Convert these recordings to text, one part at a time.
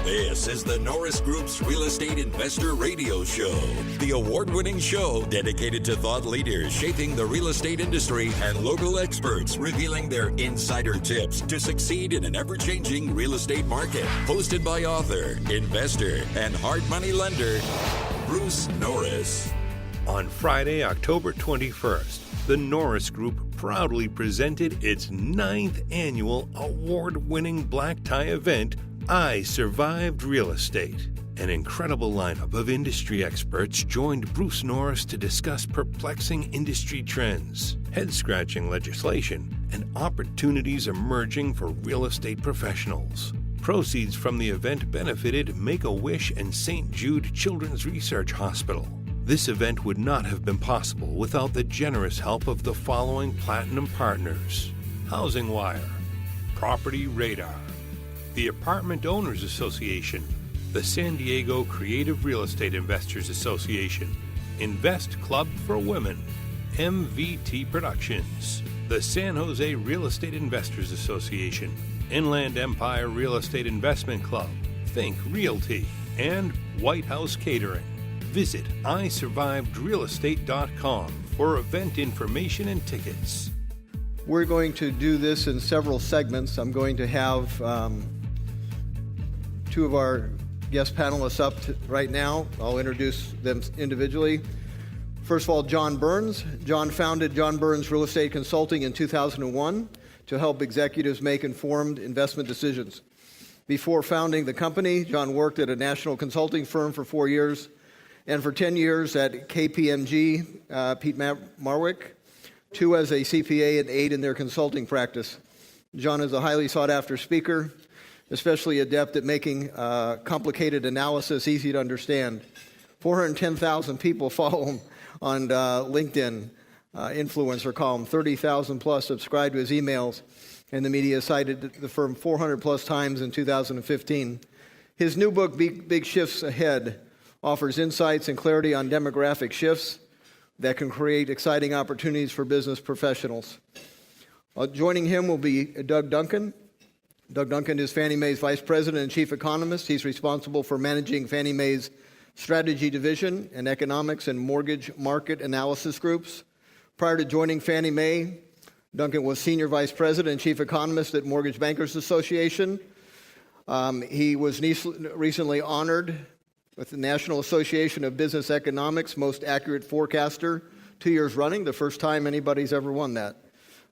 This is the Norris Group's Real Estate Investor Radio Show, the award-winning show dedicated to thought leaders shaping the real estate industry and local experts revealing their insider tips to succeed in an ever-changing real estate market. Hosted by author, investor, and hard money lender, Bruce Norris. On Friday, October 21st, the Norris Group proudly presented its 9th annual award-winning black tie event, I Survived Real Estate. An incredible lineup of industry experts joined Bruce Norris to discuss perplexing industry trends, head-scratching legislation, and opportunities emerging for real estate professionals. Proceeds from the event benefited Make-A-Wish and St. Jude Children's Research Hospital. This event would not have been possible without the generous help of the following platinum partners: Housing Wire, Property Radar, the Apartment Owners Association, the San Diego Creative Real Estate Investors Association, Invest Club for Women, MVT Productions, the San Jose Real Estate Investors Association, Inland Empire Real Estate Investment Club, Think Realty, and White House Catering. Visit isurvivedrealestate.com for event information and tickets. We're going to do this in several segments. I'm going to have two of our guest panelists up right now. I'll introduce them individually. First of all, John Burns. John founded John Burns Real Estate Consulting in 2001 to help executives make informed investment decisions. Before founding the company, John worked at a national consulting firm for 4 years, and for 10 years at KPMG, Pete Marwick, 2 as a CPA and 8 in their consulting practice. John is a highly sought-after speaker, especially adept at making complicated analysis easy to understand. 410,000 people follow him on LinkedIn influencer column, 30,000 plus subscribe to his emails, and the media cited the firm 400 plus times in 2015. His new book, Big Shifts Ahead, offers insights and clarity on demographic shifts that can create exciting opportunities for business professionals. Joining him will be Doug Duncan. Doug Duncan is Fannie Mae's Vice President and Chief Economist. He's responsible for managing Fannie Mae's Strategy Division and Economics and Mortgage Market Analysis Groups. Prior to joining Fannie Mae, Duncan was Senior Vice President and Chief Economist at Mortgage Bankers Association. He was recently honored with the National Association of Business Economics Most Accurate Forecaster 2 years running, the first time anybody's ever won that.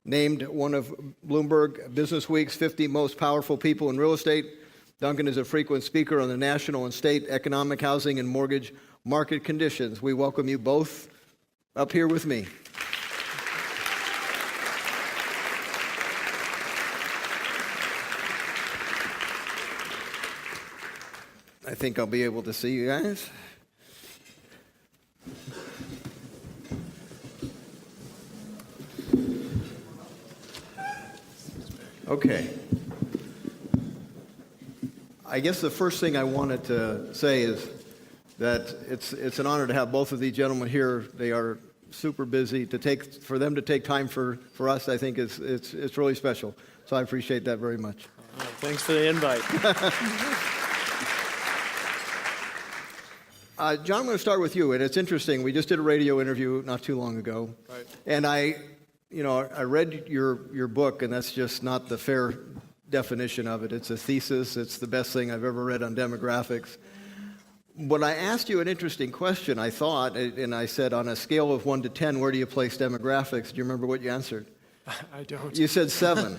Named one of Bloomberg Business Week's 50 most powerful people in real estate, Duncan is a frequent speaker on the national and state economic, housing, and mortgage market conditions. We welcome you both up here with me. I think I'll be able to see you guys. Okay. I guess the first thing I wanted to say is that it's an honor to have both of these gentlemen here. They are super busy. For them to take time for us, I think it's really special. So I appreciate that very much. Thanks for the invite. John, I'm going to start with you, and it's interesting. We just did a radio interview not too long ago, Right. And I read your book, and that's just not the fair definition of it. It's a thesis. It's the best thing I've ever read on demographics. But I asked you an interesting question, I thought, and I said, on a scale of 1 to 10, where do you place demographics? Do you remember what you answered? I don't. You said 7. Okay.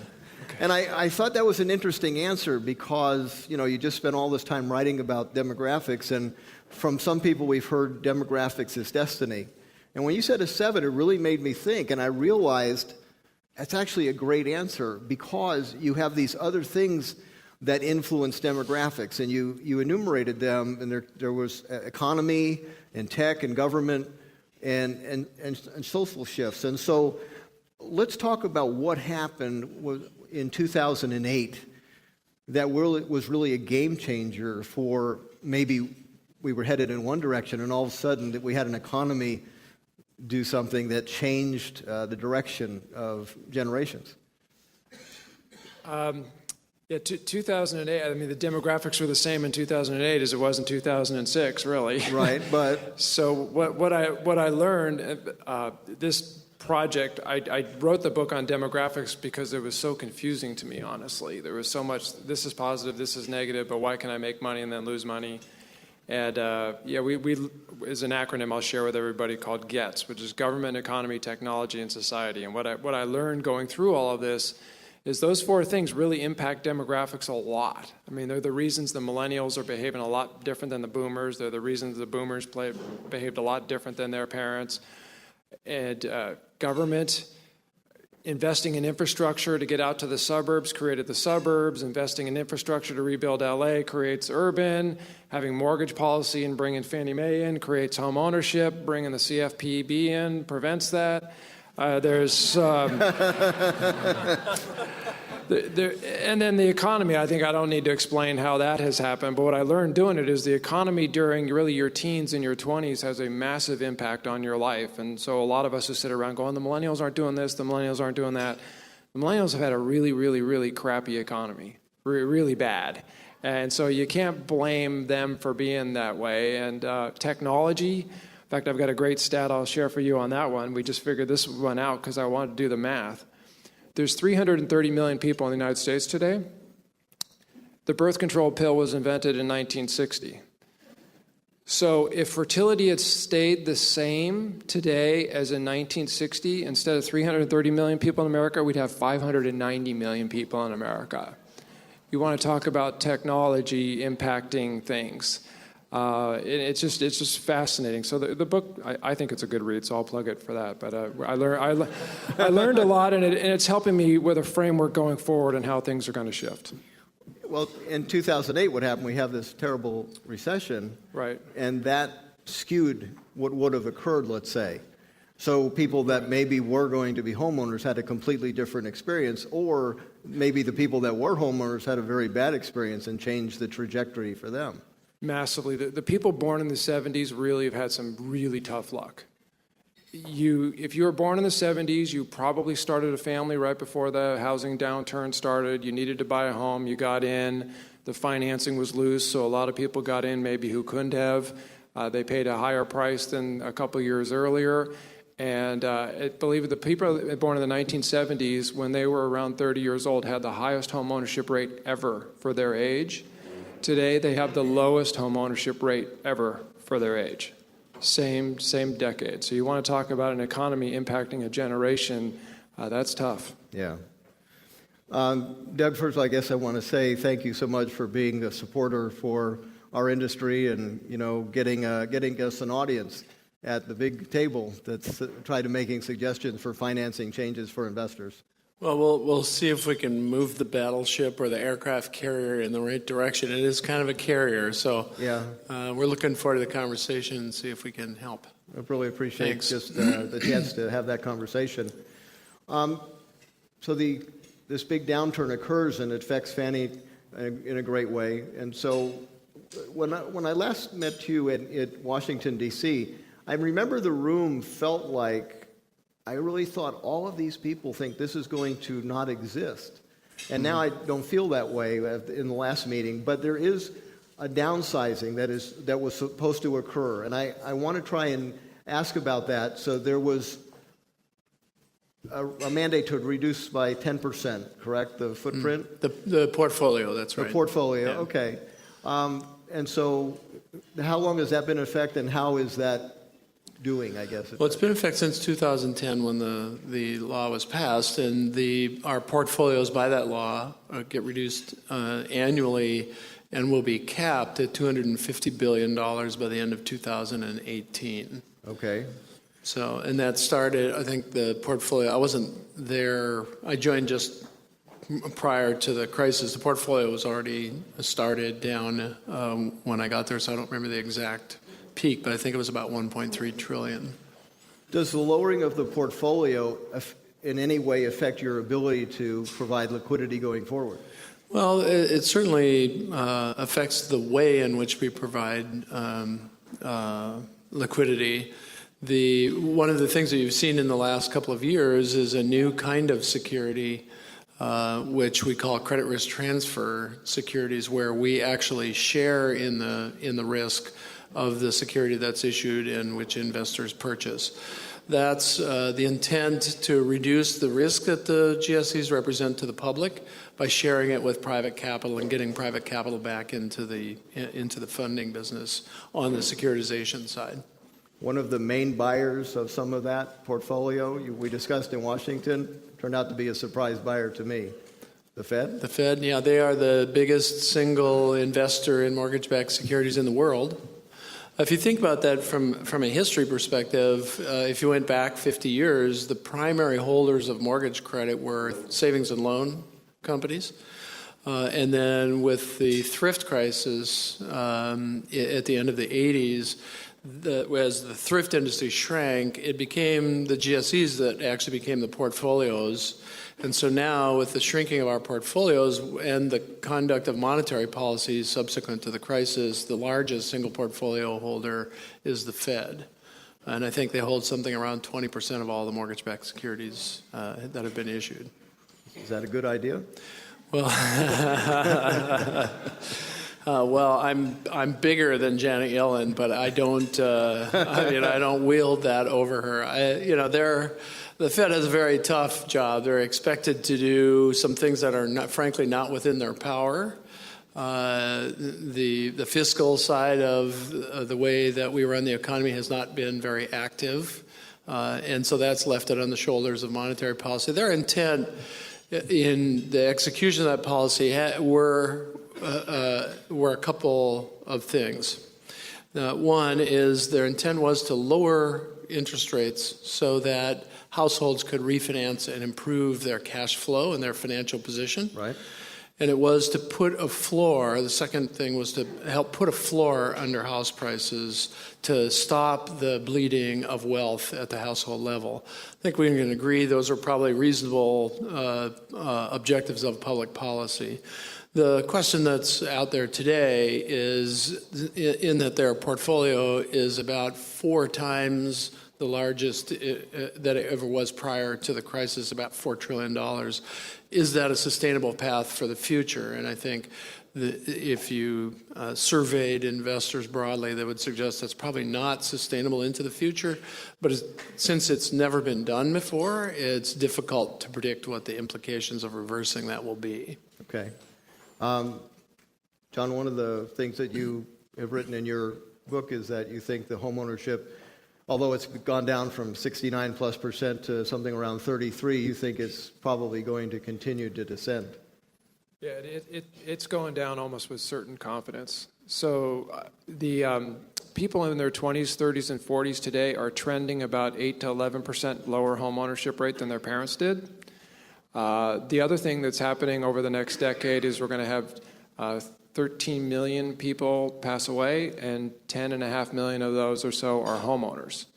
And I thought that was an interesting answer because, you just spent all this time writing about demographics, and from some people we've heard demographics is destiny. And when you said a 7, it really made me think, and I realized that's actually a great answer because you have these other things that influence demographics, and you enumerated them, and there was economy and tech and government and social shifts. And so let's talk about what happened in 2008 that was really a game changer for maybe we were headed in one direction, and all of a sudden that we had an economy do something that changed the direction of generations. Yeah, 2008, I mean, the demographics were the same in 2008 as it was in 2006, really. Right, but... So what I learned, this project, I wrote the book on demographics because it was so confusing to me, honestly. There was so much, this is positive, this is negative, but why can I make money and then lose money? And we is an acronym I'll share with everybody called GETS, which is Government, Economy, Technology, and Society. And what I learned going through all of this is those four things really impact demographics a lot. I mean, they're the reasons the millennials are behaving a lot different than the boomers. They're the reasons the boomers behaved a lot different than their parents. And government, investing in infrastructure to get out to the suburbs created the suburbs. Investing in infrastructure to rebuild LA creates urban. Having mortgage policy and bringing Fannie Mae in creates home ownership. Bringing the CFPB in prevents that. And then the economy, I think I don't need to explain how that has happened, but what I learned doing it is the economy during really your teens and your 20s has a massive impact on your life. And so a lot of us who sit around going, the millennials aren't doing this, the millennials aren't doing that. The millennials have had a really, really, really crappy economy, really bad. And so you can't blame them for being that way. And technology, in fact, I've got a great stat I'll share for you on that one. We just figured this one out because I wanted to do the math. There's 330 million people in the United States today. The birth control pill was invented in 1960. So if fertility had stayed the same today as in 1960, instead of 330 million people in America, we'd have 590 million people in America. You want to talk about technology impacting things. It's just fascinating. So the book, I think it's a good read, so I'll plug it for that. But I learned a lot, and it's helping me with a framework going forward and how things are going to shift. Well, in 2008, what happened? We have this terrible recession, right? And that skewed what would have occurred, let's say. So people that maybe were going to be homeowners had a completely different experience, or maybe the people that were homeowners had a very bad experience and changed the trajectory for them. Massively. The people born in the 70s really have had some really tough luck. If you were born in the 70s, you probably started a family right before the housing downturn started. You needed to buy a home. You got in. The financing was loose, so a lot of people got in maybe who couldn't have. They paid a higher price than a couple years earlier. And I believe the people born in the 1970s, when they were around 30 years old, had the highest home ownership rate ever for their age. Today, they have the lowest home ownership rate ever for their age. Same decade. So you want to talk about an economy impacting a generation, that's tough. Yeah. Doug, first, I guess I want to say thank you so much for being a supporter for our industry and, getting us an audience at the big table that's tried to making suggestions for financing changes for investors. Well, we'll see if we can move the battleship or the aircraft carrier in the right direction. It is kind of a carrier, so yeah. We're looking forward to the conversation and see if we can help. I really appreciate just the chance to have that conversation. So this big downturn occurs and it affects Fannie in a great way. And so when I last met you at Washington, D.C., I remember the room felt like I really thought all of these people think this is going to not exist. And now I don't feel that way in the last meeting, but there is a downsizing that was supposed to occur. And I want to try and ask about that. So there was a mandate to reduce by 10%, correct, the footprint? The portfolio, that's right. The portfolio, yeah. Okay. And so how long has that been in effect, and how is that doing, I guess? Well, it's been in effect since 2010 when the law was passed, and our portfolios by that law get reduced annually and will be capped at $250 billion by the end of 2018. Okay. So, and that started, I think the portfolio, I wasn't there, I joined just prior to the crisis. The portfolio was already started down when I got there, so I don't remember the exact peak, but I think it was about 1.3 trillion. Does the lowering of the portfolio in any way affect your ability to provide liquidity going forward? Well, it certainly affects the way in which we provide liquidity. One of the things that you've seen in the last couple of years is a new kind of security which we call credit risk transfer securities, where we actually share in the risk of the security that's issued and which investors purchase. That's the intent to reduce the risk that the GSEs represent to the public by sharing it with private capital and getting private capital back into the funding business on the securitization side. One of the main buyers of some of that portfolio we discussed in Washington turned out to be a surprise buyer to me. The Fed? The Fed, yeah, they are the biggest single investor in mortgage-backed securities in the world. If you think about that from a history perspective, if you went back 50 years, the primary holders of mortgage credit were savings and loan companies. And then with the thrift crisis at the end of the 80s, as the thrift industry shrank, it became the GSEs that actually became the portfolios. And so now, with the shrinking of our portfolios and the conduct of monetary policies subsequent to the crisis, the largest single portfolio holder is the Fed. And I think they hold something around 20% of all the mortgage-backed securities that have been issued. Is that a good idea? Well, I'm bigger than Janet Yellen, but I don't. I don't wield that over her. The Fed has a very tough job. They're expected to do some things that are frankly not within their power. The fiscal side of the way that we run the economy has not been very active, and so that's left it on the shoulders of monetary policy. Their intent in the execution of that policy were a couple of things. One is their intent was to lower interest rates so that households could refinance and improve their cash flow and their financial position. Right. And it was to put a floor, the second thing was to help put a floor under house prices to stop the bleeding of wealth at the household level. I think we can agree those are probably reasonable objectives of public policy. The question that's out there today is in that their portfolio is about 4 times the largest that it ever was prior to the crisis, about $4 trillion. Is that a sustainable path for the future? And I think if you surveyed investors broadly, they would suggest that's probably not sustainable into the future. But since it's never been done before, it's difficult to predict what the implications of reversing that will be. Okay. John, one of the things that you have written in your book is that you think the homeownership, although it's gone down from 69+% to something around 33, you think it's probably going to continue to descend. Yeah, it's going down almost with certain confidence. So the people in their 20s, 30s, and 40s today are trending about 8 to 11% lower homeownership rate than their parents did. The other thing that's happening over the next decade is we're going to have 13 million people pass away, and 10.5 million of those or so are homeowners.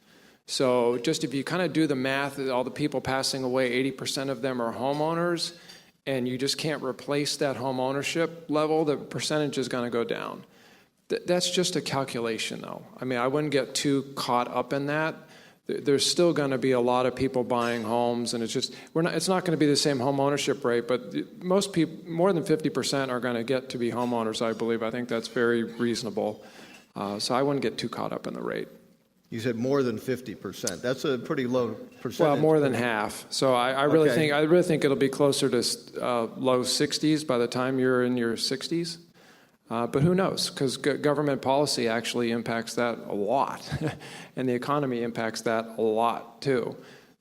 So just if you kind of do the math, all the people passing away, 80% of them are homeowners, and you just can't replace that home ownership level, the percentage is going to go down. That's just a calculation, though. I mean, I wouldn't get too caught up in that. There's still going to be a lot of people buying homes, and it's not going to be the same home ownership rate, but most people, more than 50% are going to get to be homeowners, I believe. I think that's very reasonable. So I wouldn't get too caught up in the rate. You said more than 50%. That's a pretty low percentage. Well, more than half. So I really think it'll be closer to low 60s by the time you're in your 60s. But who knows? Because government policy actually impacts that a lot, and the economy impacts that a lot too.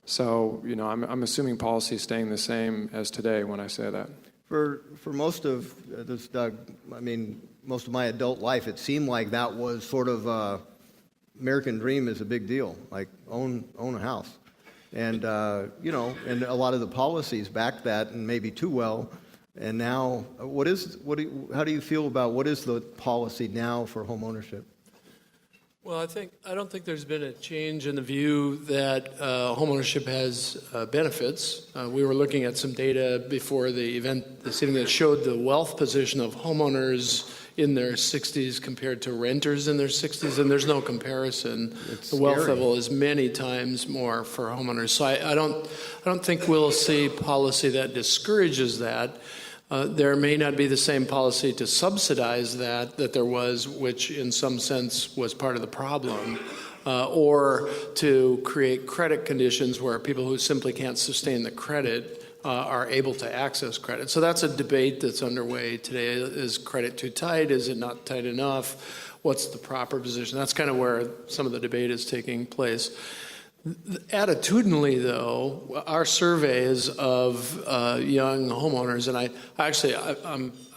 So I'm assuming policy is staying the same as today when I say that. For most of this, Doug, I mean, most of my adult life, it seemed like that was sort of American dream is a big deal, like own a house, and and a lot of the policies back that, and maybe too well. And now, how do you feel about what is the policy now for home ownership? Well, I don't think there's been a change in the view that homeownership has benefits. We were looking at some data before the event this evening that showed the wealth position of homeowners in their 60s compared to renters in their 60s, and there's no comparison. The wealth level is many times more for homeowners. So I don't think we'll see policy that discourages that. There may not be the same policy to subsidize that there was, which in some sense was part of the problem, or to create credit conditions where people who simply can't sustain the credit are able to access credit. So that's a debate that's underway today. Is credit too tight? Is it not tight enough? What's the proper position? That's kind of where some of the debate is taking place. Attitudinally, though, our surveys of young homeowners, and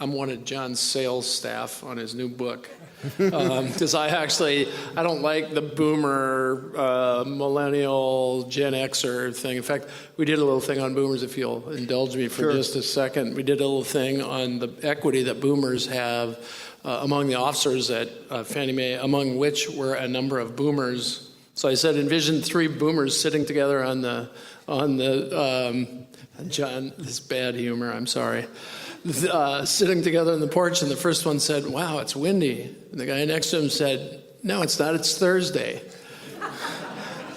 I'm one of John's sales staff on his new book, because I don't like the boomer, millennial, Gen Xer thing. In fact, we did a little thing on boomers, if you'll indulge me for just a second. We did a little thing on the equity that boomers have among the officers at Fannie Mae, among which were a number of boomers. So I said, envision three boomers sitting together on the John, this bad humor, I'm sorry, sitting together on the porch, and the first one said, "Wow, it's windy." And the guy next to him said, "No, it's not, it's Thursday."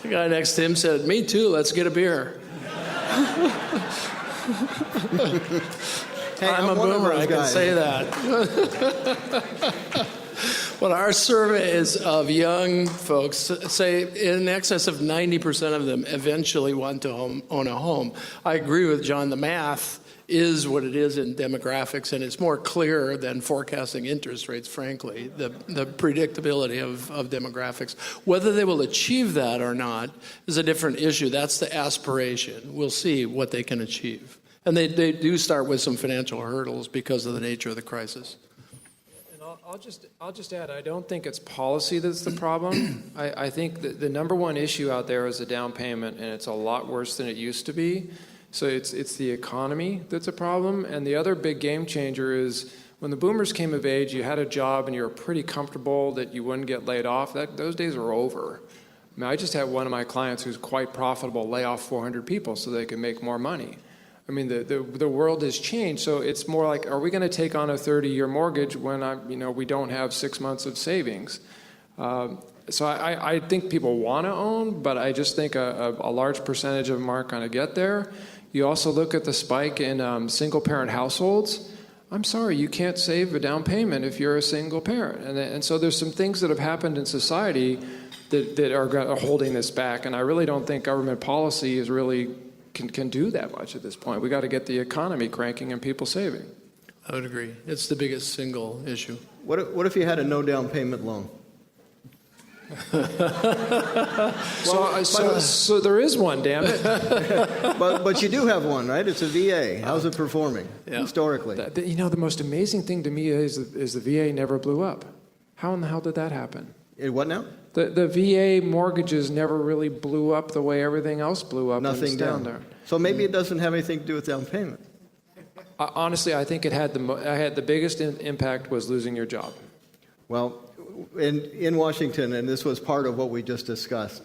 The guy next to him said, "Me too, let's get a beer." Hey, I'm a boomer, I can say that. But our surveys of young folks say in excess of 90% of them eventually want to own a home. I agree with John. The math is what it is in demographics, and it's more clear than forecasting interest rates, frankly, the predictability of demographics. Whether they will achieve that or not is a different issue. That's the aspiration. We'll see what they can achieve. And they do start with some financial hurdles because of the nature of the crisis. I'll just add, I don't think it's policy that's the problem. I think that the number one issue out there is the down payment, and it's a lot worse than it used to be. So it's the economy that's a problem. And the other big game changer is when the boomers came of age, you had a job and you were pretty comfortable that you wouldn't get laid off. Those days are over. I mean, I just had one of my clients who's quite profitable lay off 400 people so they can make more money. I mean, the world has changed, so it's more like, are we going to take on a 30-year mortgage when we don't have 6 months of savings? So I think people want to own, but I just think a large percentage of them aren't going to get there. You also look at the spike in single-parent households. I'm sorry, you can't save a down payment if you're a single parent, and so there's some things that have happened in society that are holding this back, and I really don't think government policy is really can do that much at this point. We got to get the economy cranking and people saving. I would agree. It's the biggest single issue. What if you had a no down payment loan? So there is one, damn it. but you do have one, right? It's a VA. How's it performing historically? The most amazing thing to me is the VA never blew up. How in the hell did that happen? What now? The VA mortgages never really blew up the way everything else blew up. Nothing down there. So maybe it doesn't have anything to do with down payment. Honestly, I think it had the biggest impact was losing your job. Well, in Washington, and this was part of what we just discussed,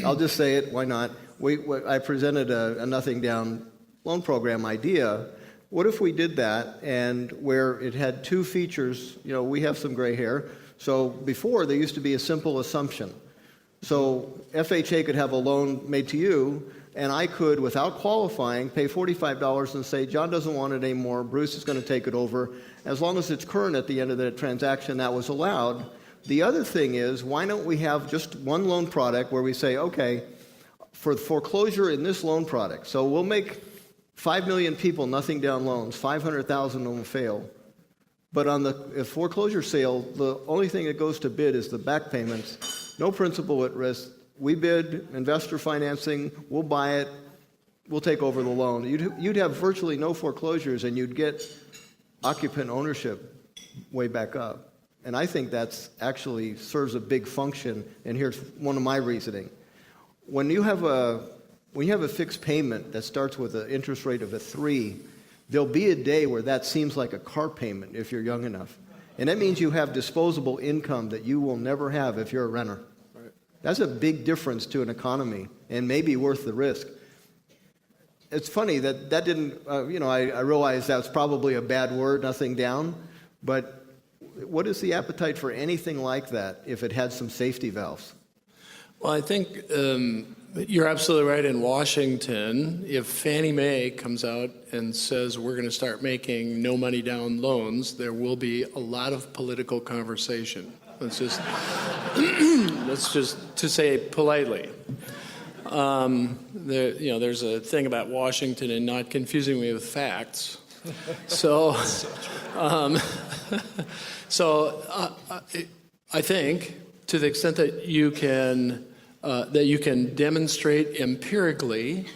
I'll just say it, why not? I presented a nothing down loan program idea. What if we did that, and where it had two features, we have some gray hair, so before there used to be a simple assumption. So FHA could have a loan made to you, and I could, without qualifying, pay $45 and say, John doesn't want it anymore, Bruce is going to take it over. As long as it's current at the end of the transaction, that was allowed. The other thing is, why don't we have just one loan product where we say, okay, for foreclosure in this loan product, so we'll make 5 million people nothing down loans, 500,000 of them fail. But on the foreclosure sale, the only thing that goes to bid is the back payments, no principal at risk. We bid, investor financing, we'll buy it, we'll take over the loan. You'd have virtually no foreclosures, and you'd get occupant ownership way back up. And I think that's actually serves a big function, and here's one of my reasoning. When you have a fixed payment that starts with an interest rate of 3, there'll be a day where that seems like a car payment if you're young enough. And that means you have disposable income that you will never have if you're a renter. Right. That's a big difference to an economy and maybe worth the risk. It's funny that didn't, I realize that's probably a bad word, nothing down, but what is the appetite for anything like that if it had some safety valves? Well, I think you're absolutely right. In Washington, if Fannie Mae comes out and says we're going to start making no money down loans, there will be a lot of political conversation. Let's just to say it politely. There's a thing about Washington and not confusing me with facts. So, I think to the extent that you can demonstrate empirically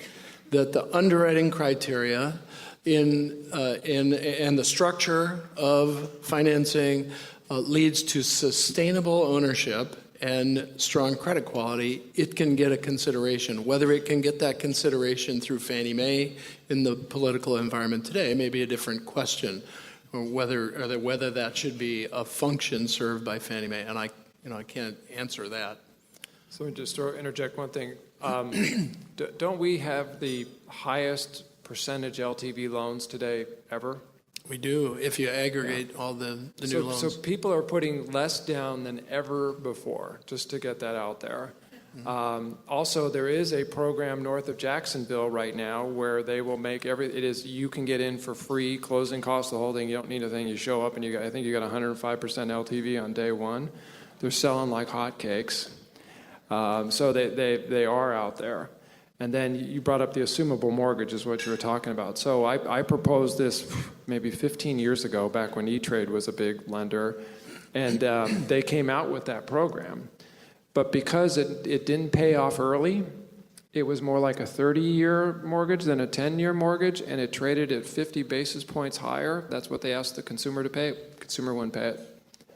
that the underwriting criteria and the structure of financing leads to sustainable ownership and strong credit quality, it can get a consideration. Whether it can get that consideration through Fannie Mae in the political environment today may be a different question, or whether that should be a function served by Fannie Mae, and I can't answer that. So let me just interject one thing. Don't we have the highest percentage LTV loans today ever? We do, if you aggregate all the new loans. So people are putting less down than ever before, just to get that out there. Mm-hmm. Also, there is a program north of Jacksonville right now where they will make you can get in for free, closing costs, the whole thing. You don't need a thing. You show up and I think you got 105% LTV on day one. They're selling like hotcakes. So they are out there. And then you brought up the assumable mortgage is what you were talking about. So I proposed this maybe 15 years ago, back when E-Trade was a big lender, and they came out with that program. But because it didn't pay off early, it was more like a 30-year mortgage than a 10-year mortgage, and it traded at 50 basis points higher. That's what they asked the consumer to pay. Consumer wouldn't pay it.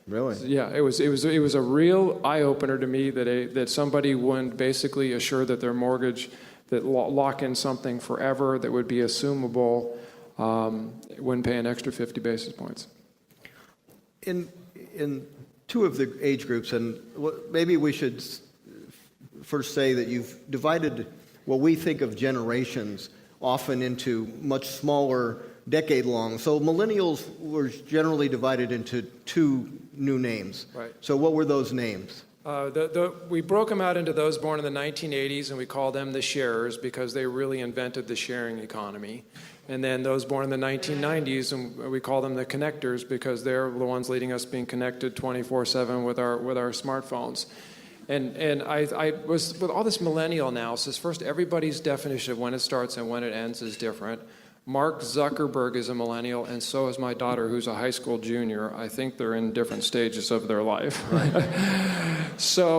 Really? Yeah, it was a real eye-opener to me that somebody wouldn't basically assure that their mortgage, that lock in something forever that would be assumable, wouldn't pay an extra 50 basis points. In two of the age groups, and maybe we should first say that you've divided what we think of generations often into much smaller decade-long. So millennials were generally divided into two new names. Right. So what were those names? We broke them out into those born in the 1980s, and we call them the sharers because they really invented the sharing economy. And then those born in the 1990s, and we call them the connectors because they're the ones leading us being connected 24/7 with our smartphones. And I was, with all this millennial analysis, first, everybody's definition of when it starts and when it ends is different. Mark Zuckerberg is a millennial, and so is my daughter, who's a high school junior. I think they're in different stages of their life. Right.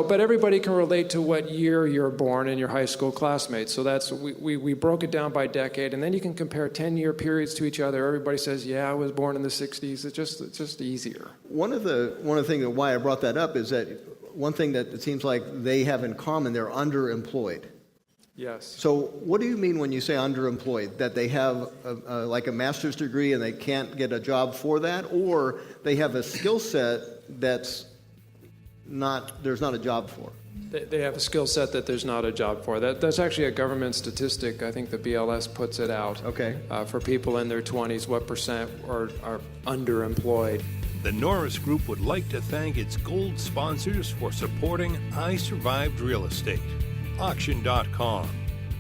But everybody can relate to what year you're born and your high school classmates. So we broke it down by decade, and then you can compare 10-year periods to each other. Everybody says, "Yeah, I was born in the '60s." It's just easier. One of the things why I brought that up is that one thing that it seems like they have in common, they're underemployed. Yes. So what do you mean when you say underemployed? That they have like a master's degree and they can't get a job for that? Or they have a skill set there's not a job for? They have a skill set that there's not a job for. That's actually a government statistic. I think the BLS puts it out. Okay. For people in their 20s, what percent are underemployed. The Norris Group would like to thank its gold sponsors for supporting I Survived Real Estate. Auction.com,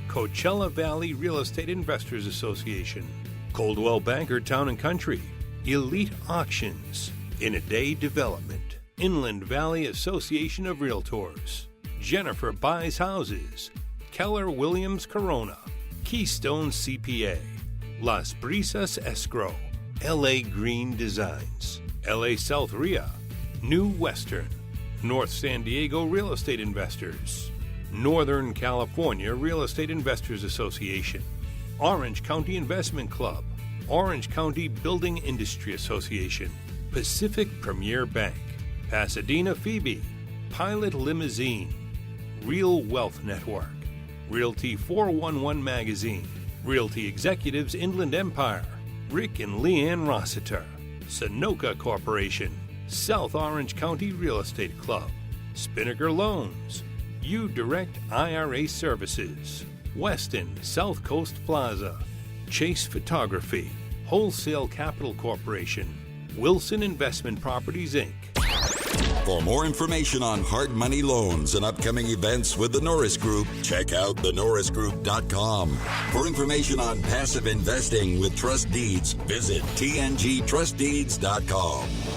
Coachella Valley Real Estate Investors Association, Coldwell Banker Town and Country, Elite Auctions, In a Day Development, Inland Valley Association of Realtors, Jennifer Buys Houses, Keller Williams Corona, Keystone CPA, Las Brisas Escrow, LA Green Designs, LA South RIA, New Western, North San Diego Real Estate Investors, Northern California Real Estate Investors Association, Orange County Investment Club, Orange County Building Industry Association, Pacific Premier Bank, Pasadena Phoebe, Pilot Limousine, Real Wealth Network, Realty 411 Magazine, Realty Executives Inland Empire, Rick and Leanne Rossiter, Sunoco Corporation, South Orange County Real Estate Club, Spinnaker Loans, U-Direct IRA Services, Weston South Coast Plaza, Chase Photography, Wholesale Capital Corporation, Wilson Investment Properties, Inc. For more information on hard money loans and upcoming events with the Norris Group, check out thenorrisgroup.com. For information on passive investing with trust deeds, visit tngtrustdeeds.com.